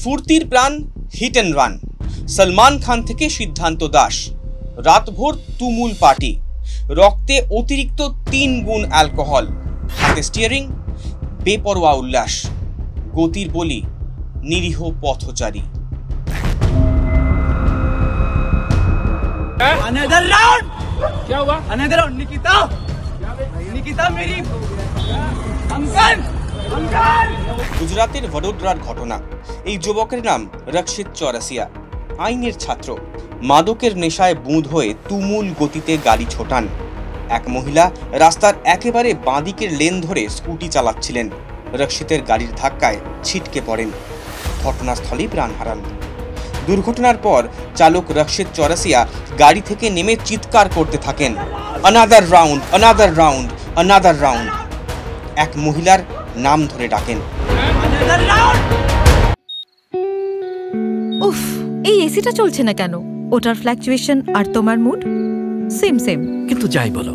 স্ফূর্তির প্রাণ hit and run. Salman Khan থেকে সিদ্ধান্ত দাস, রাতভর তুমুল পার্টি, রক্তে অতিরিক্ত 3 গুণ অ্যালকোহল, হাতে স্টিয়ারিং, বেপরোয়া উল্লাস, গতির বলি নিরীহ পথচারী। Another round! क्या हुआ? Another round, Nikita! निकिता मेरी अंकल! अंकल! গুজরাতের বডোদরার ঘটনা। এই যুবকের নাম রক্ষিত চৌরাসিয়া, আইনের ছাত্র। মাদকের নেশায় বুঁদ হয়ে তুমুল গতিতে গাড়ি ছোটান। এক মহিলা রাস্তার একেবারে বাঁদিকের লেন ধরে স্কুটি চালাচ্ছিলেন। রক্ষিতের গাড়ির ধাক্কায় ছিটকে পড়েন, ঘটনাস্থলেই প্রাণ হারান। দুর্ঘটনার পর চালক রক্ষিত চৌরাসিয়া গাড়ি থেকে নেমে চিৎকার করতে থাকেন, অনাদার রাউন্ড, অনাদার রাউন্ড, অনাদার রাউন্ড। এক মহিলার নাম ধরে ডাকেন। উফ, এই এসিটা চলছে না কেন? ওটার ফ্ল্যাকচুয়েশন আর তোমার মুড সেম সেম। কিন্তু যাই বলো,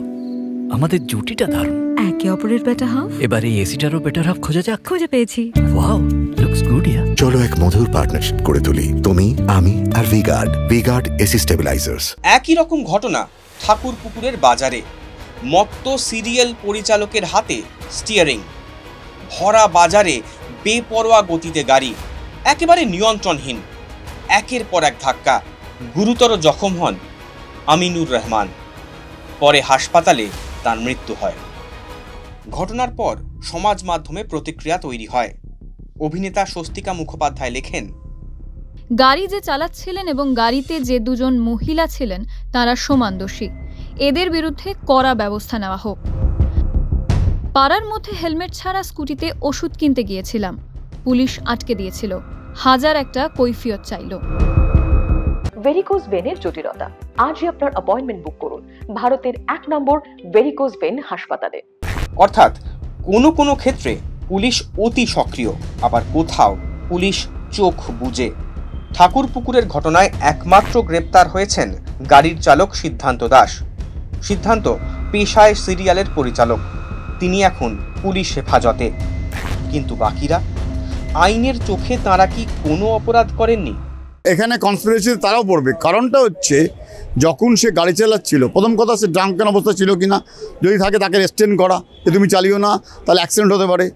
আমাদের জুটিটা দারুণ। একে অপরের বেটার হাফ। এবার এই এসিটারও বেটার হাফ খোঁজা যাক। খুঁজে পেয়েছি। Wow, looks good yeah. চলো এক মধুর পার্টনারশিপ করে তুলি, তুমি, আমি আর ভিগার্ড এসি স্টেবিলাইজার্স। একই রকম ঘটনা ঠাকুরপুকুরের বাজারে। মত্ত সিরিয়াল পরিচালকের হাতে স্টিয়ারিং, ভরা বাজারে বেপরোয়া গতিতে গাড়ি, একেবারে নিয়ন্ত্রণহীন। একের পর এক ধাক্কা, গুরুতর জখম হন আমিনুর রহমান। পরে হাসপাতালে তার মৃত্যু হয়। ঘটনার পর সমাজ মাধ্যমে প্রতিক্রিয়া তৈরি হয়। অভিনেতা স্বস্তিকা মুখোপাধ্যায় লেখেন, গাড়ি যে চালাচ্ছিলেন এবং গাড়িতে যে দুজন মহিলা ছিলেন তারা সমান দোষী। এদের বিরুদ্ধে কড়া ব্যবস্থা নেওয়া হোক। পাড়ার মধ্যে হেলমেট ছাড়া স্কুটিতে ওষুধ কিনতে গিয়েছিলাম, পুলিশ আটকে দিয়েছিল, 1000 একটা কৈফিয়ত চাইল। ভেরিকোজ ভেনের জটিলতা, আজই আপনার অ্যাপয়েন্টমেন্ট বুক করুন ভারতের 1 নম্বর ভেরিকোজ ভেন হাসপাতালে। অর্থাৎ কোনো ক্ষেত্রে পুলিশ অতি সক্রিয়, আবার কোথাও পুলিশ চোখ বুজে। ঠাকুরপুকুরের ঘটনায় একমাত্র গ্রেপ্তার হয়েছেন গাড়ির চালক সিদ্ধান্ত দাস। সিদ্ধান্ত পেশায় সিরিয়ালের পরিচালক, তিনি এখন পুলিশ হেফাজতে। কিন্তু বাকিরা, আইনের চোখে তারা কি কোনো অপরাধ করেননি? এখানে কনস্পিরেসি তারাও পড়বে। কারণটা হচ্ছে, যখন সে গাড়ি চালাচ্ছিল, প্রথম কথা সে ড্রাঙ্কেন অবস্থা ছিল কিনা, যদি থাকে তাকে রেস্টেন করা, যে তুমি চালিও না, তাহলে অ্যাক্সিডেন্ট হতে পারে।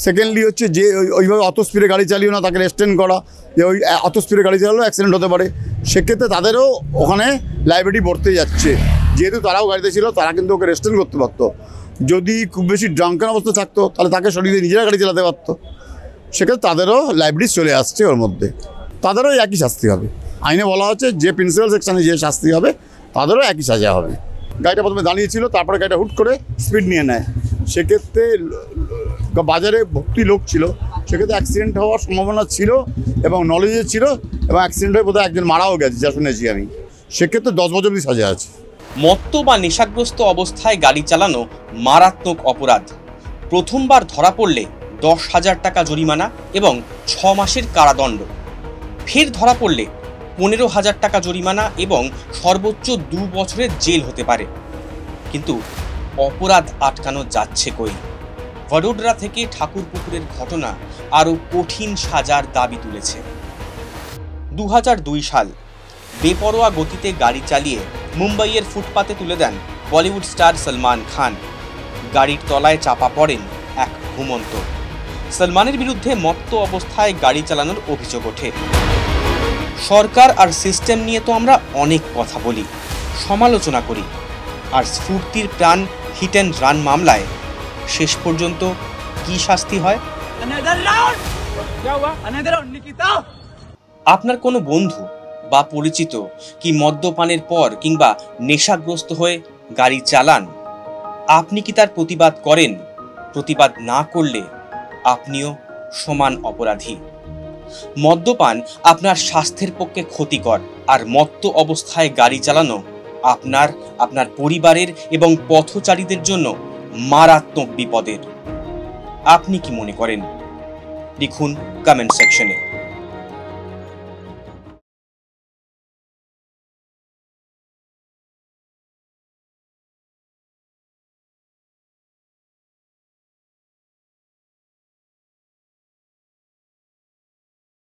সেকেন্ডলি হচ্ছে যে ওইভাবে অত স্পিডে গাড়ি চালিও না, তাকে রেস্টেন করা, যে ওই অত স্পিডে গাড়ি চালালেও অ্যাক্সিডেন্ট হতে পারে। সেক্ষেত্রে তাদেরও ওখানে লাইবিলিটি পড়তে যাচ্ছে। যেহেতু তারাও গাড়িতে ছিল, তারা কিন্তু ওকে রেস্টেন করতে পারতো। যদি খুব বেশি ড্রাঙ্কেন অবস্থা থাকতো, তাহলে তাকে সরিয়ে নিজেরা গাড়ি চালাতে পারতো। সেক্ষেত্রে তাদেরও লাইবিলিটি চলে আসছে ওর মধ্যে, তাদেরও একই শাস্তি হবে। আইনে বলা হচ্ছে যে প্রিন্সিপাল সেকশনে যে শাস্তি হবে, তাদেরও একই সাজা হবে। গাড়িটা প্রথমে দাঁড়িয়েছিল, তারপরে গাড়িটা হুট করে স্পিড নিয়ে নেয়। সেক্ষেত্রে বাজারে ভর্তি লোক ছিল, সেক্ষেত্রে অ্যাক্সিডেন্ট হওয়ার সম্ভাবনা ছিল এবং নলেজে ছিল, এবং অ্যাক্সিডেন্ট হয়ে বোধহয় একজন মারাও গেছে, যা শুনেছি আমি। সেক্ষেত্রে 10 বছর অবধি সাজা আছে। মত্ত বা নেশাগ্রস্ত অবস্থায় গাড়ি চালানো মারাত্মক অপরাধ। প্রথমবার ধরা পড়লে 10,000 টাকা জরিমানা এবং 6 মাসের কারাদণ্ড। ফের ধরা পড়লে 15,000 টাকা জরিমানা এবং সর্বোচ্চ 2 বছরের জেল হতে পারে। কিন্তু অপরাধ আটকানো যাচ্ছে কই? বডোদরা থেকে ঠাকুরপুকুরের ঘটনা আরও কঠিন সাজার দাবি তুলেছে। 2002 সাল, বেপরোয়া গতিতে গাড়ি চালিয়ে মুম্বাইয়ের ফুটপাতে তুলে দেন বলিউড স্টার সলমান খান। গাড়ির তলায় চাপা পড়েন এক ঘুমন্ত। সলমানের বিরুদ্ধে মত্ত অবস্থায় গাড়ি চালানোর অভিযোগ ওঠে। সরকার আর সিস্টেম নিয়ে তো আমরা অনেক কথা বলি, সমালোচনা করি, আর স্ফূর্তির প্রাণ হিট অ্যান্ড রান মামলায় শেষ পর্যন্ত কি শাস্তি হয়? আপনার কোনো বন্ধু বা পরিচিত কি মদ্যপানের পর কিংবা নেশাগ্রস্ত হয়ে গাড়ি চালান? আপনি কি তার প্রতিবাদ করেন? প্রতিবাদ না করলে আপনিও সমান অপরাধী। মদ্যপান আপনার স্বাস্থ্যের পক্ষে ক্ষতিকর, আর মত্ত অবস্থায় গাড়ি চালানো আপনার পরিবারের এবং পথচারীদের জন্য মারাত্মক বিপদের। আপনি কি মনে করেন? লিখুন কমেন্ট সেকশনে।